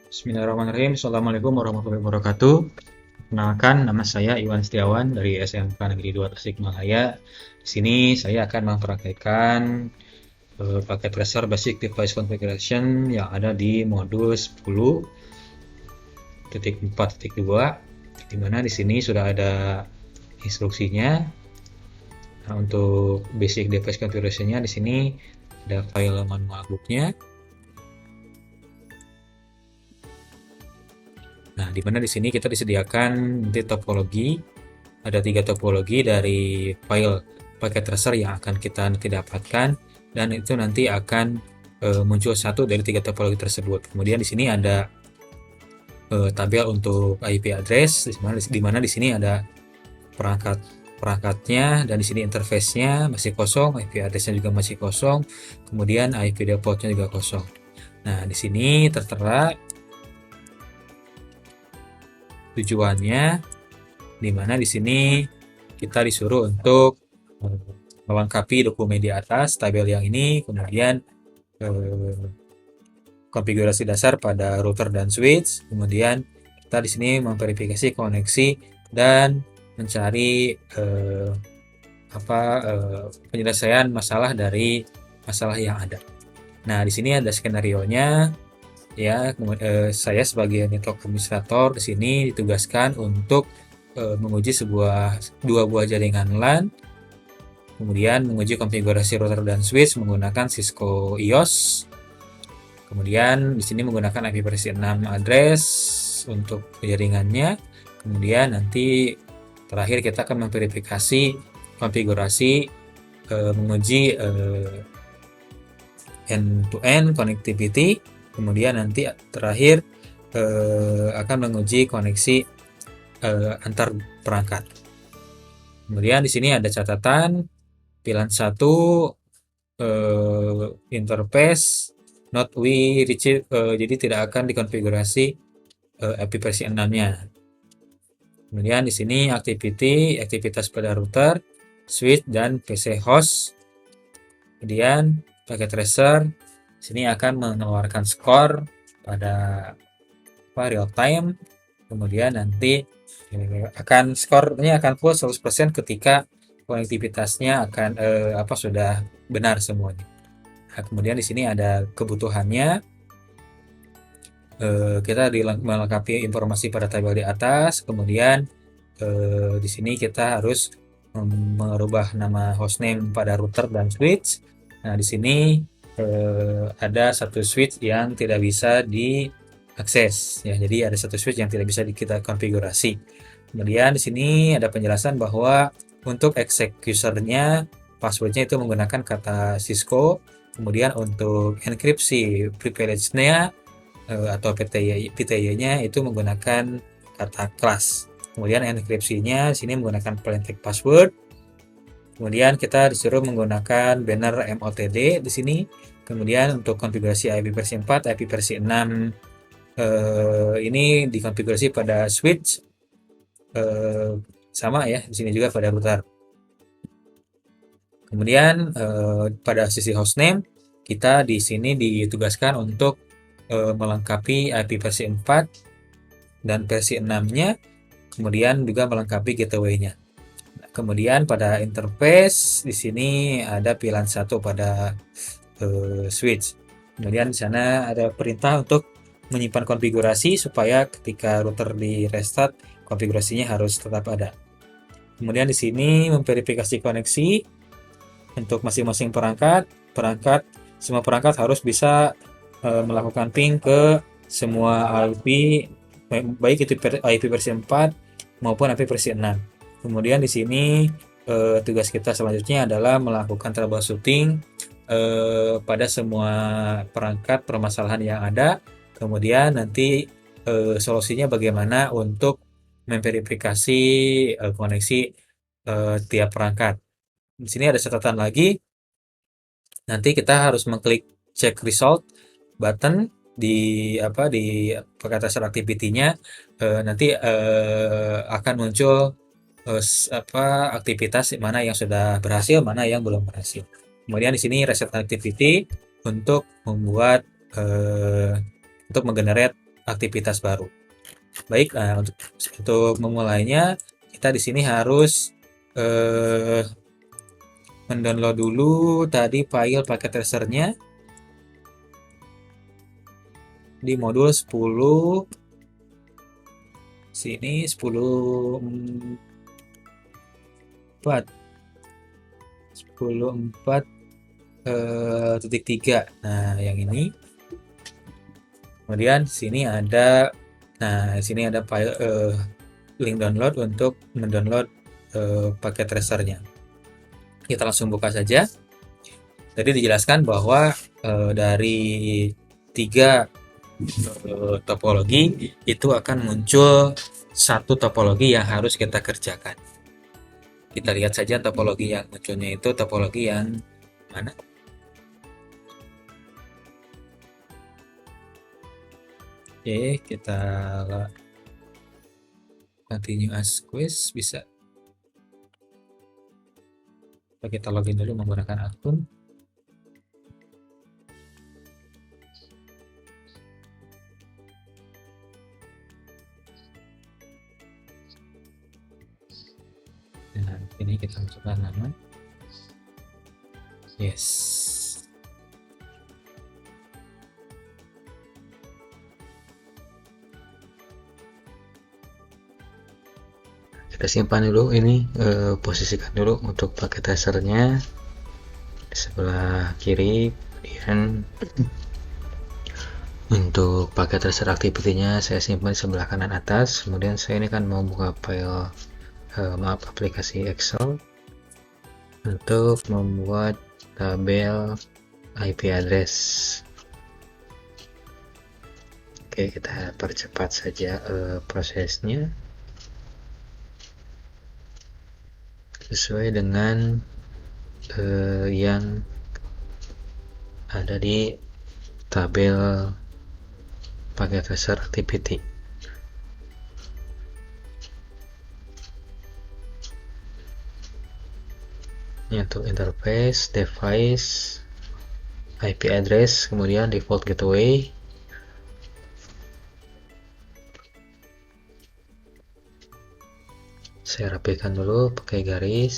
Bismillahirrahmanirrahim. Assalamualaikum warahmatullahi wabarakatuh. Kenalkan, nama saya Iwan Setiawan dari SMK Negeri 2 Tasikmalaya. Di sini saya akan mempraktikkan paket tracer Basic Device Configuration yang ada di modul 10.4.2, di mana di sini sudah ada instruksinya. Nah, untuk Basic Device Configuration-nya di sini ada file manual book-nya. Nah, di mana di sini kita disediakan nanti topologi, ada 3 topologi dari file paket tracer yang akan kita nanti dapatkan, dan itu nanti akan muncul satu dari 3 topologi tersebut. Kemudian di sini ada tabel untuk IP address, di mana di sini ada perangkatnya, dan di sini interface-nya masih kosong, IP address-nya juga masih kosong, kemudian IP default-nya juga kosong. Nah, di sini tertera tujuannya, di mana di sini kita disuruh untuk melengkapi dokumen di atas tabel yang ini, kemudian konfigurasi dasar pada router dan switch, kemudian kita di sini memverifikasi koneksi dan mencari penyelesaian masalah dari masalah yang ada. Nah, di sini ada skenario-nya. Ya, saya sebagai network administrator di sini ditugaskan untuk menguji dua buah jaringan LAN, kemudian menguji konfigurasi router dan switch menggunakan Cisco EOS, kemudian di sini menggunakan IP versi 6 address untuk jaringannya, kemudian nanti terakhir kita akan memverifikasi konfigurasi, menguji end-to-end connectivity, kemudian nanti terakhir akan menguji koneksi antar perangkat. Kemudian di sini ada catatan pilihan 1 interface not we reach, jadi tidak akan dikonfigurasi IP versi 6-nya. Kemudian di sini aktivitas pada router, switch dan PC host. Kemudian paket tracer sini akan mengeluarkan skor pada real time, kemudian nanti skornya akan full 100% ketika konektivitasnya akan sudah benar semuanya. Nah, kemudian di sini ada kebutuhannya, kita melengkapi informasi pada tabel di atas, kemudian di sini kita harus merubah nama hostname pada router dan switch. Nah, di sini ada satu switch yang tidak bisa diakses, ya. Jadi ada satu switch yang tidak bisa kita konfigurasi. Kemudian di sini ada penjelasan bahwa untuk exec usernya, passwordnya itu menggunakan kata Cisco. Kemudian untuk enkripsi privilege-nya atau PTY-nya itu menggunakan kata class. Kemudian enkripsinya sini menggunakan plain text password. Kemudian kita disuruh menggunakan banner MOTD di sini. Kemudian untuk konfigurasi IP versi 4, IP versi 6 ini dikonfigurasi pada switch, sama ya, di sini juga pada router. Kemudian pada sisi hostname kita di sini ditugaskan untuk melengkapi IP versi 4 dan versi 6-nya, kemudian juga melengkapi gateway-nya. Kemudian pada interface di sini ada pilihan 1 pada switch. Kemudian di sana ada perintah untuk menyimpan konfigurasi supaya ketika router di restart konfigurasinya harus tetap ada. Kemudian di sini memverifikasi koneksi untuk masing-masing semua perangkat harus bisa melakukan ping ke semua IP, baik itu IP versi 4 maupun IP versi 6. Kemudian di sini tugas kita selanjutnya adalah melakukan troubleshooting pada semua perangkat permasalahan yang ada. Kemudian nanti solusinya bagaimana untuk memverifikasi koneksi tiap perangkat. Di sini ada catatan lagi. Nanti kita harus mengklik check result button di paket tracer activity-nya. Nanti akan muncul aktivitas mana yang sudah berhasil, mana yang belum berhasil. Kemudian di sini reset activity untuk membuat untuk menggenerate aktivitas baru. Baik, untuk memulainya kita di sini harus mendownload dulu tadi file paket tracernya di modul 10 sini 10.4 nah yang ini. Kemudian sini ada file link download untuk mendownload paket tracernya. Kita langsung buka saja. Tadi dijelaskan bahwa dari 3 topologi itu akan muncul satu topologi yang harus kita kerjakan. Kita lihat saja topologi yang munculnya itu topologi yang mana? Oke, kita continue as quiz bisa. Kita login dulu menggunakan akun. Nah, ini kita masukkan nama. Yes. Kita simpan dulu ini, posisikan dulu untuk paket tracernya di sebelah kiri. Kemudian untuk paket tracer activity-nya saya simpan di sebelah kanan atas. Kemudian saya ini kan mau buka file aplikasi Excel untuk membuat tabel IP address. Oke, kita percepat saja prosesnya sesuai dengan yang ada di tabel paket tracer activity. Ini untuk interface, device, IP address, kemudian default gateway. Saya rapikan dulu pakai garis.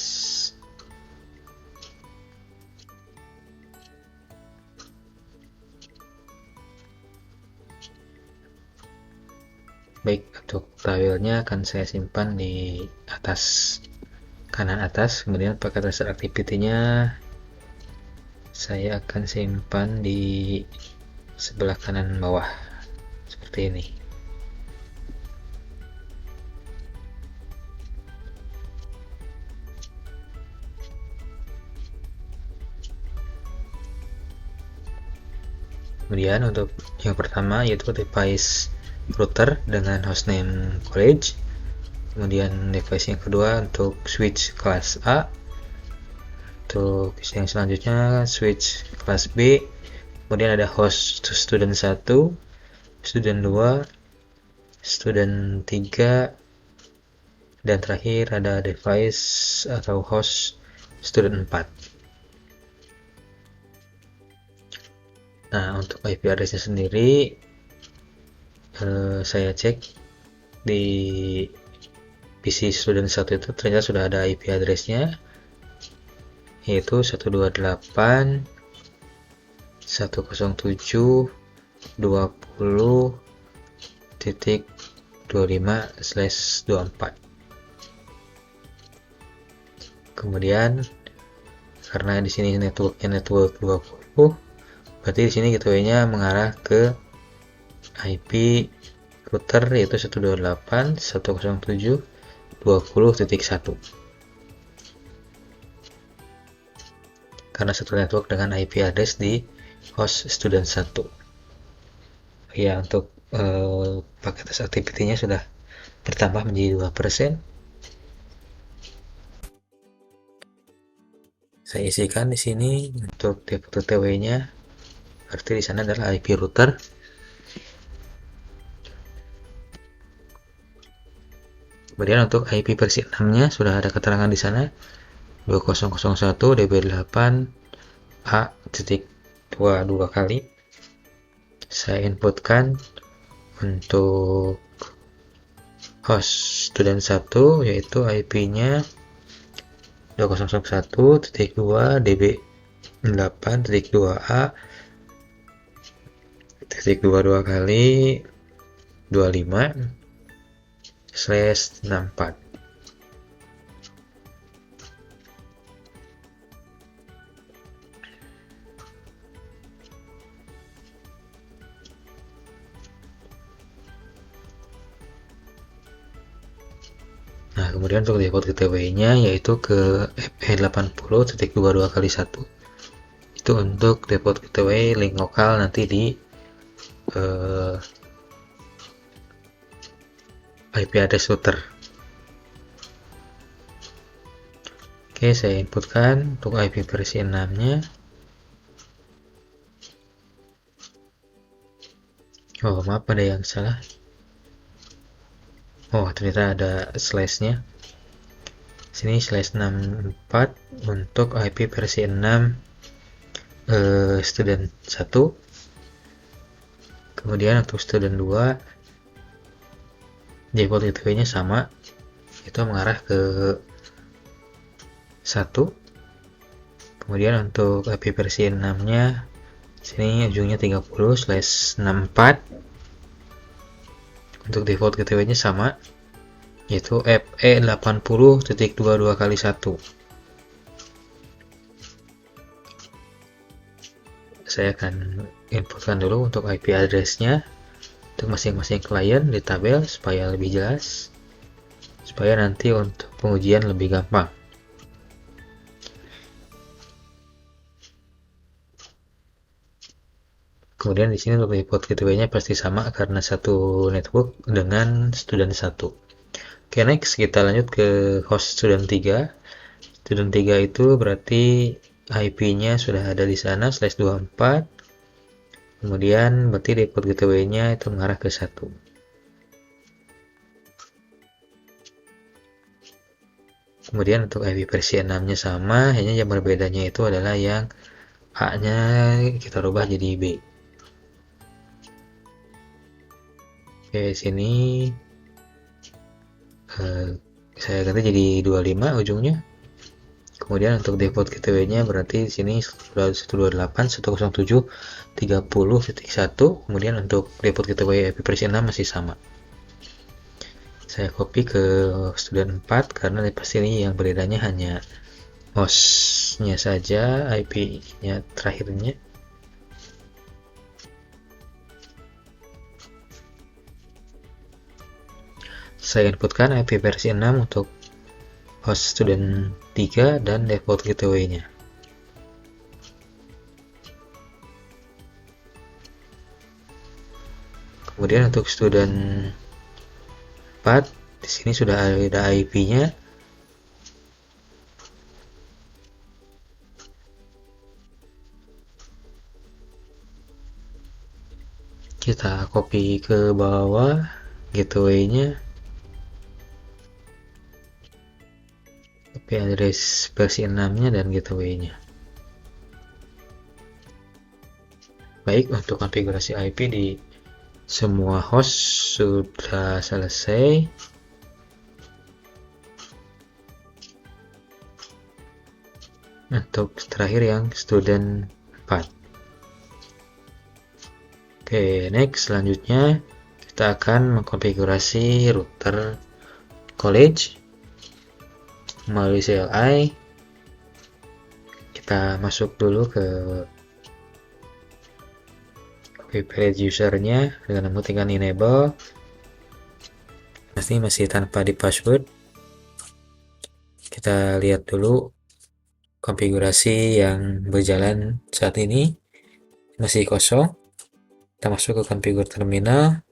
Baik, untuk tabelnya akan saya simpan di atas kanan atas. Kemudian paket tracer activity-nya saya akan simpan di sebelah kanan bawah seperti ini. Kemudian untuk yang pertama yaitu device router dengan hostname college. Kemudian device yang kedua untuk switch kelas A. Untuk yang selanjutnya switch kelas B. Kemudian ada host student 1, student 2, student 3, dan terakhir ada device atau host student 4. Nah, untuk IP address-nya sendiri saya cek di PC student 1 itu ternyata sudah ada IP address-nya, yaitu 128.107.20.25/24. Kemudian karena di sini network 20, berarti di sini gateway-nya mengarah ke IP router yaitu 128.107.20.1. Karena satu network dengan IP address di host student 1. Ya, untuk paket activity-nya sudah bertambah menjadi 2%. Saya isikan di sini untuk TW-nya. Berarti di sana adalah IP router. Kemudian untuk IP versi 6-nya sudah ada keterangan di sana 2001.db8a.22 kali. Saya inputkan untuk host student 1 yaitu IP-nya 2001.2.db8.2a .22 kali 25/64. Nah, kemudian untuk default gateway-nya yaitu ke FE80.22 kali 1. Itu untuk default gateway link lokal nanti di IP address router. Oke, saya inputkan untuk IP versi 6-nya. Oh, maaf, ada yang salah. Oh, ternyata ada slash-nya. Sini /64 untuk IP versi 6 student 1. Kemudian untuk student 2 default gateway-nya sama, itu mengarah ke 1. Kemudian untuk IP versi 6-nya sini ujungnya 30/64. Untuk default gateway-nya sama, yaitu FE80.22 kali 1. Saya akan inputkan dulu untuk IP address-nya untuk masing-masing klien di tabel supaya lebih jelas, supaya nanti untuk pengujian lebih gampang. Kemudian di sini untuk default gateway-nya pasti sama karena satu network dengan student 1. Oke, next kita lanjut ke host student 3. Student 3 itu berarti IP-nya sudah ada di sana /24. Kemudian berarti default gateway-nya itu mengarah ke 1. Kemudian untuk IP versi 6-nya sama, hanya yang berbedanya itu adalah yang A-nya kita rubah jadi B. Oke, sini saya ganti jadi 25 ujungnya. Kemudian untuk default gateway-nya berarti di sini 128.167.30.1. Kemudian untuk default gateway IP versi 6 masih sama. Saya copy ke student 4 karena di sini yang berbedanya hanya host-nya saja, IP-nya terakhirnya. Saya inputkan IP versi 6 untuk host student 3 dan default gateway-nya. Kemudian untuk student 4 di sini sudah ada IP-nya. Kita copy ke bawah gateway-nya. IP address versi 6-nya dan gateway-nya. Baik, untuk konfigurasi IP di semua host sudah selesai. Untuk terakhir yang student 4. Oke, next selanjutnya kita akan mengkonfigurasi router college melalui CLI. Kita masuk dulu ke private usernya dengan memutihkan enable. Pasti masih tanpa di password. Kita lihat dulu konfigurasi yang berjalan saat ini masih kosong. Kita masuk ke configure terminal.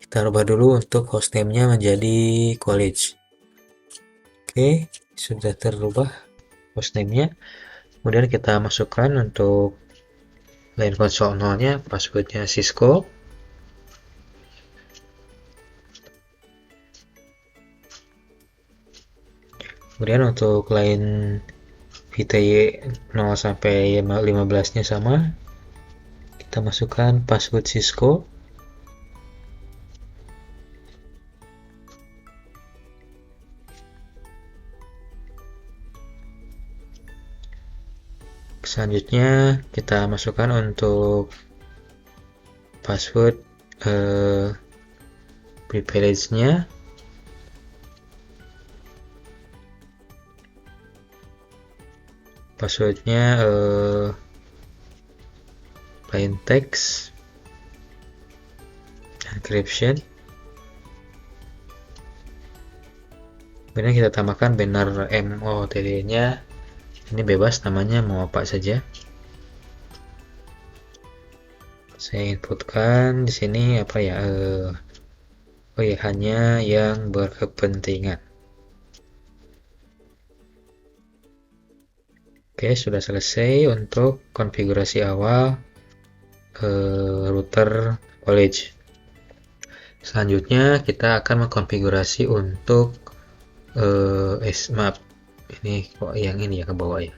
Kita rubah dulu untuk hostname-nya menjadi college. Oke, sudah terubah hostname-nya. Kemudian kita masukkan untuk line console 0-nya, passwordnya Cisco. Kemudian untuk line VTY 0 sampai 15-nya sama. Kita masukkan password Cisco. Selanjutnya kita masukkan untuk password privilege-nya. Passwordnya plain text encryption. Kemudian kita tambahkan banner MOTD-nya. Ini bebas, namanya mau apa saja. Saya inputkan di sini apa ya? Oh ya, hanya yang berkepentingan. Oke, sudah selesai untuk konfigurasi awal router college. Selanjutnya kita akan mengkonfigurasi untuk maaf, ini kok yang ini ya ke bawah ya.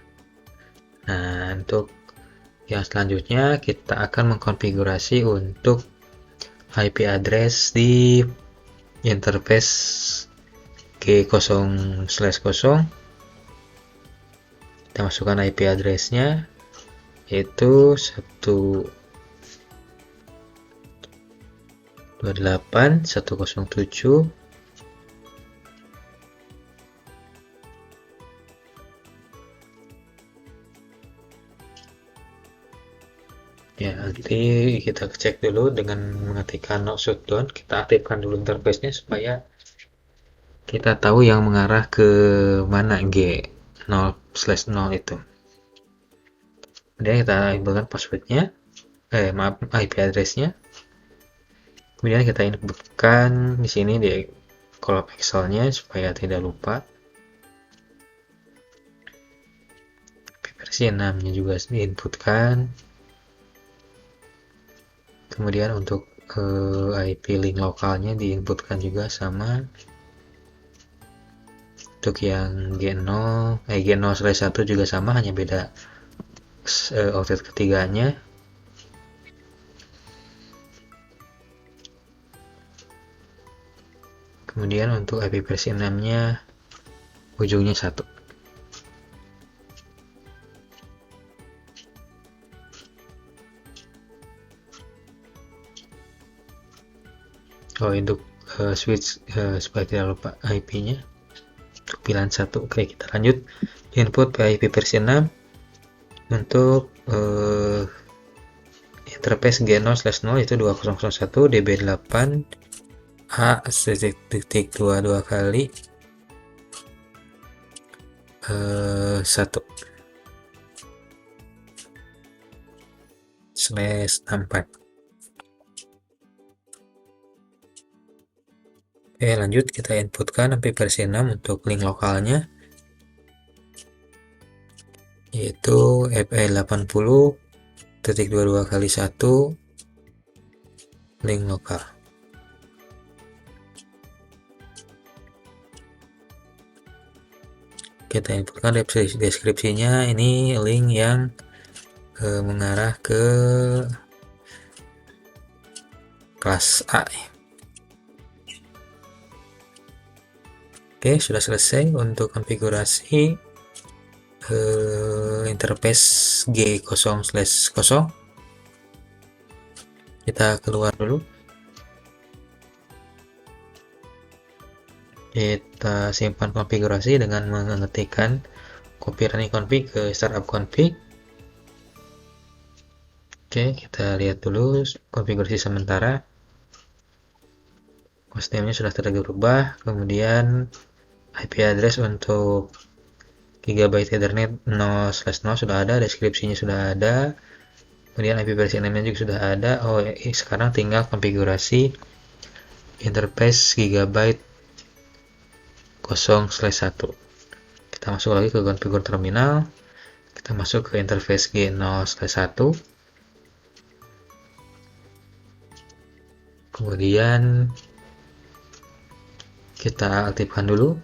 Nah, untuk yang selanjutnya kita akan mengkonfigurasi untuk IP address di interface G0/0. Kita masukkan IP address-nya, yaitu 128.107. Ya, nanti kita cek dulu dengan mengetikkan no shutdown. Kita aktifkan dulu interface-nya supaya kita tahu yang mengarah ke mana G0/0 itu. Kemudian kita inputkan passwordnya, maaf, IP address-nya. Kemudian kita inputkan di sini di kolom Excel-nya supaya tidak lupa. Versi 6-nya juga diinputkan. Kemudian untuk IP link lokalnya diinputkan juga sama. Untuk yang G0/1 juga sama, hanya beda oktet ketiganya. Kemudian untuk IP versi 6-nya ujungnya 1. Oh, untuk switch supaya tidak lupa IP-nya untuk pilihan 1. Oke, kita lanjut. Input IP versi 6 untuk interface G0/0 itu 2001 DB8 A/22 kali 1/64. Oke, lanjut kita inputkan IP versi 6 untuk link lokalnya, yaitu FE80.22 kali 1 link lokal. Kita inputkan deskripsinya, ini link yang mengarah ke kelas A. Oke, sudah selesai untuk konfigurasi interface G0/0. Kita keluar dulu. Kita simpan konfigurasi dengan mengetikkan copy running config ke startup config. Oke, kita lihat dulu konfigurasi sementara. Hostname-nya sudah terubah, kemudian IP address untuk Gigabyte Ethernet 0/0 sudah ada, deskripsinya sudah ada, kemudian IP versi 6-nya juga sudah ada. Oh, sekarang tinggal konfigurasi interface Gigabyte 0/1. Kita masuk lagi ke konfigur terminal, kita masuk ke interface G0/1, kemudian kita aktifkan dulu.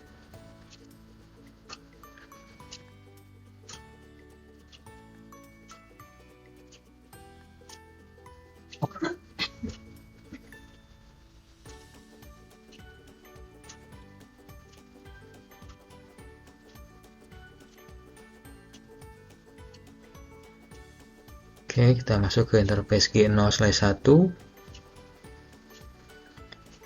Oke, kita masuk ke interface G0/1.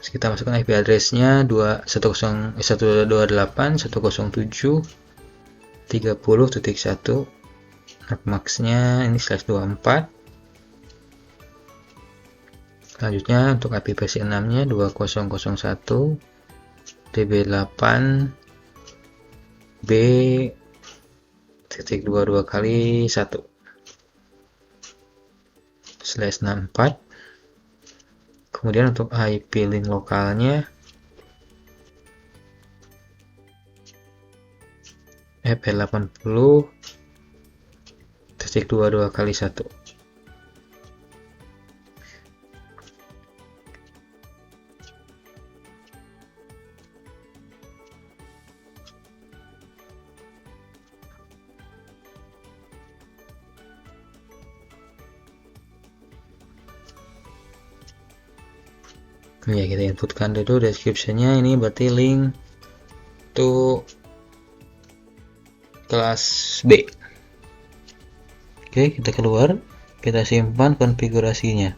Kita masukkan IP address-nya 128.107.30.1. Max-nya ini /24. Selanjutnya untuk IP versi 6-nya 2001 db8b.22 kali 1/64. Kemudian untuk IP link lokalnya fp80.22 kali 1. Ya, kita inputkan dulu description-nya. Ini berarti link to kelas B. Oke, kita keluar, kita simpan konfigurasinya.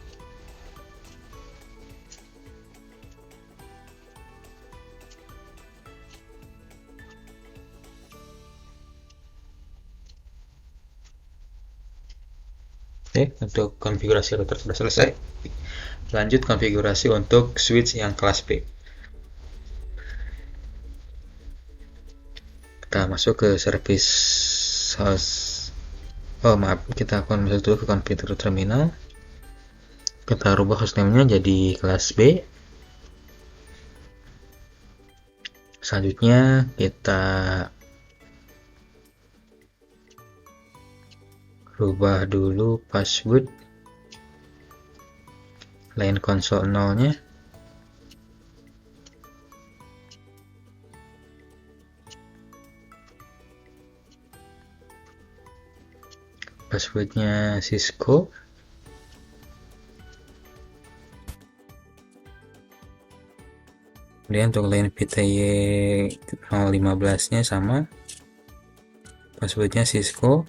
Oke, untuk konfigurasi router sudah selesai. Lanjut konfigurasi untuk switch yang kelas B. Kita masuk ke service host. Kita akan masuk dulu ke configure terminal. Kita rubah hostname-nya jadi kelas B. Selanjutnya kita rubah dulu password line console 0-nya. Passwordnya Cisco. Kemudian untuk line PTY 015-nya sama, passwordnya Cisco.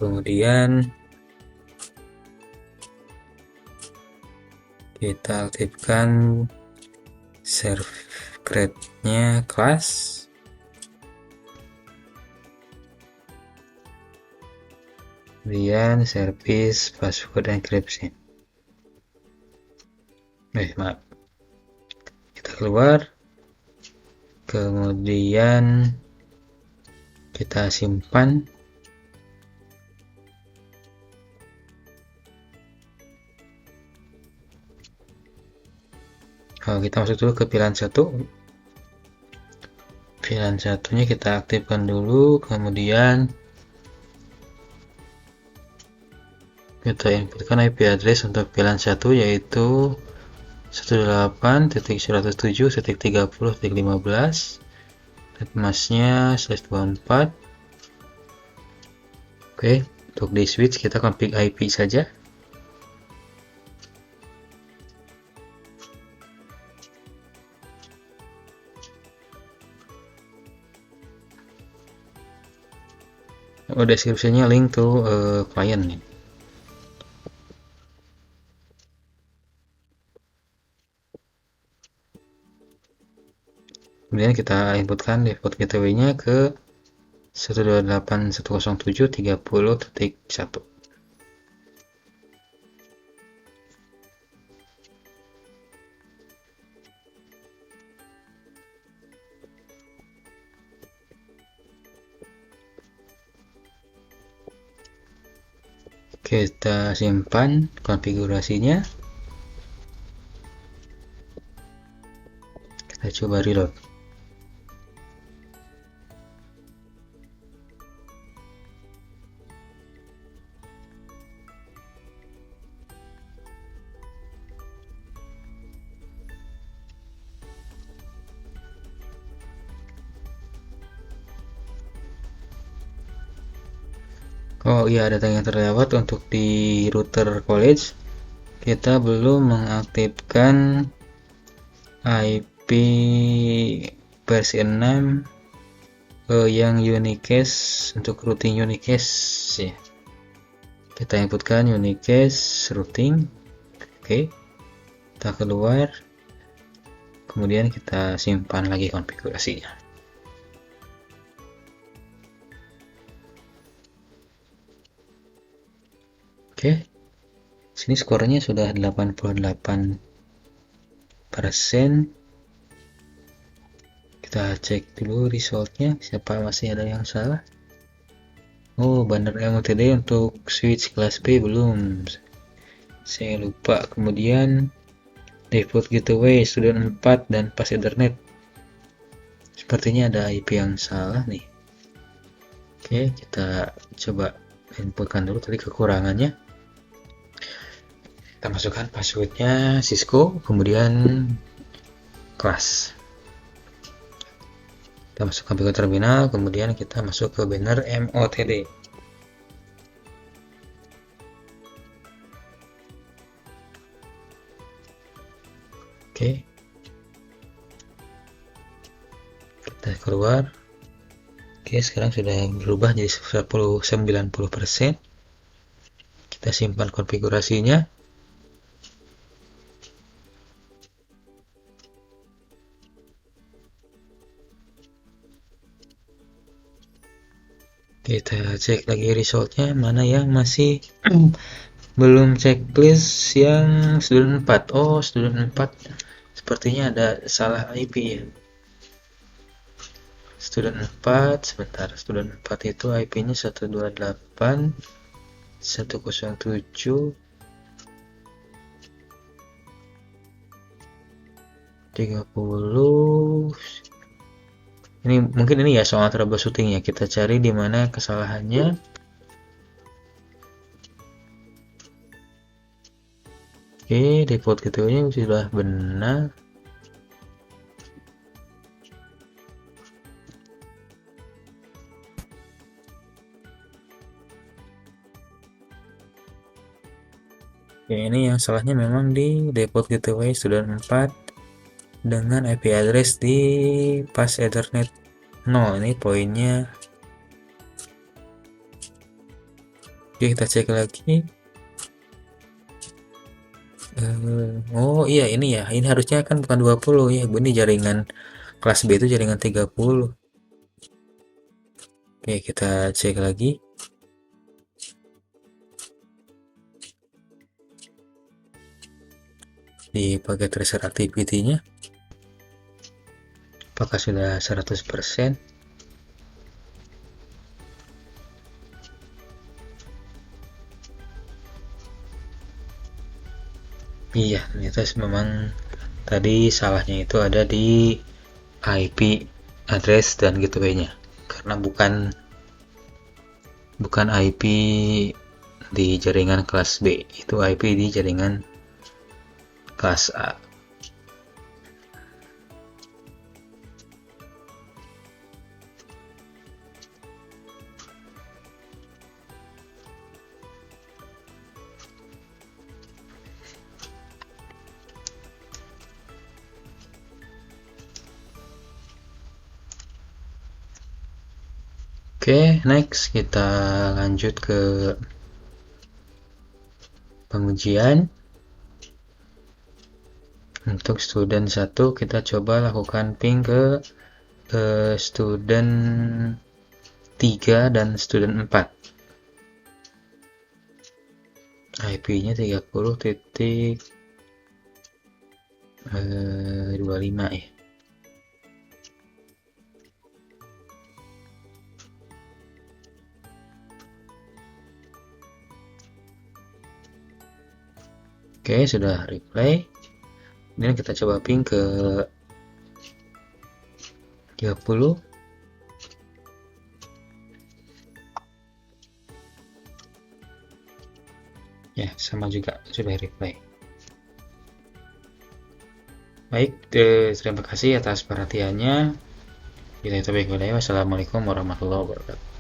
Kemudian kita aktifkan secret-nya kelas. Kemudian service password encryption. Maaf. Kita keluar. Kemudian kita simpan. Kita masuk dulu ke pilihan 1. Pilihan satunya kita aktifkan dulu, kemudian kita inputkan IP address untuk pilihan 1 yaitu 18.107.30.15. Mask-nya /24. Oke, untuk di switch kita config IP saja. Deskripsinya link to client nih. Kemudian kita inputkan default gateway-nya ke 128.107.30.1. Kita simpan konfigurasinya. Kita coba reload. Oh iya, data yang terlewat untuk di router college kita belum mengaktifkan IP versi 6 yang unicast untuk routing unicast ya. Kita inputkan unicast routing. Oke, kita keluar, kemudian kita simpan lagi konfigurasinya. Oke, sini skornya sudah 88%. Kita cek dulu resultnya, siapa masih ada yang salah. Oh, banner MOTD untuk switch kelas B belum, saya lupa. Kemudian default gateway student 4 dan pas ethernet, sepertinya ada IP yang salah nih. Oke, kita coba inputkan dulu tadi kekurangannya. Kita masukkan passwordnya Cisco, kemudian kelas. Kita masukkan ke terminal, kemudian kita masuk ke banner MOTD. Oke, kita keluar. Oke, sekarang sudah berubah jadi 90%. Kita simpan konfigurasinya. Kita cek lagi resultnya, mana yang masih belum checklist yang student 4. Oh, student 4 sepertinya ada salah IP ya. Student 4, sebentar, student 4 itu IP-nya 128.107.30. Ini mungkin ini ya soal troubleshooting ya. Kita cari di mana kesalahannya. Oke, default gateway-nya sudah benar. Oke, ini yang salahnya memang di default gateway student 4 dengan IP address di pas ethernet 0. Ini poinnya. Oke, kita cek lagi. Oh iya, ini ya, ini harusnya kan bukan 20 ya, ini jaringan kelas B itu jaringan 30. Oke, kita cek lagi. Di paket tracer activity-nya apakah sudah 100%? Iya, ternyata memang tadi salahnya itu ada di IP address dan gateway-nya, karena bukan IP di jaringan kelas B, itu IP di jaringan kelas A. Oke, next kita lanjut ke pengujian. Untuk student 1 kita coba lakukan ping ke student 3 dan student 4. IP-nya 30.25 ya. Oke, sudah reply. Kemudian kita coba ping ke 30. Ya, sama juga sudah reply. Baik, terima kasih atas perhatiannya. Wassalamualaikum warahmatullahi wabarakatuh.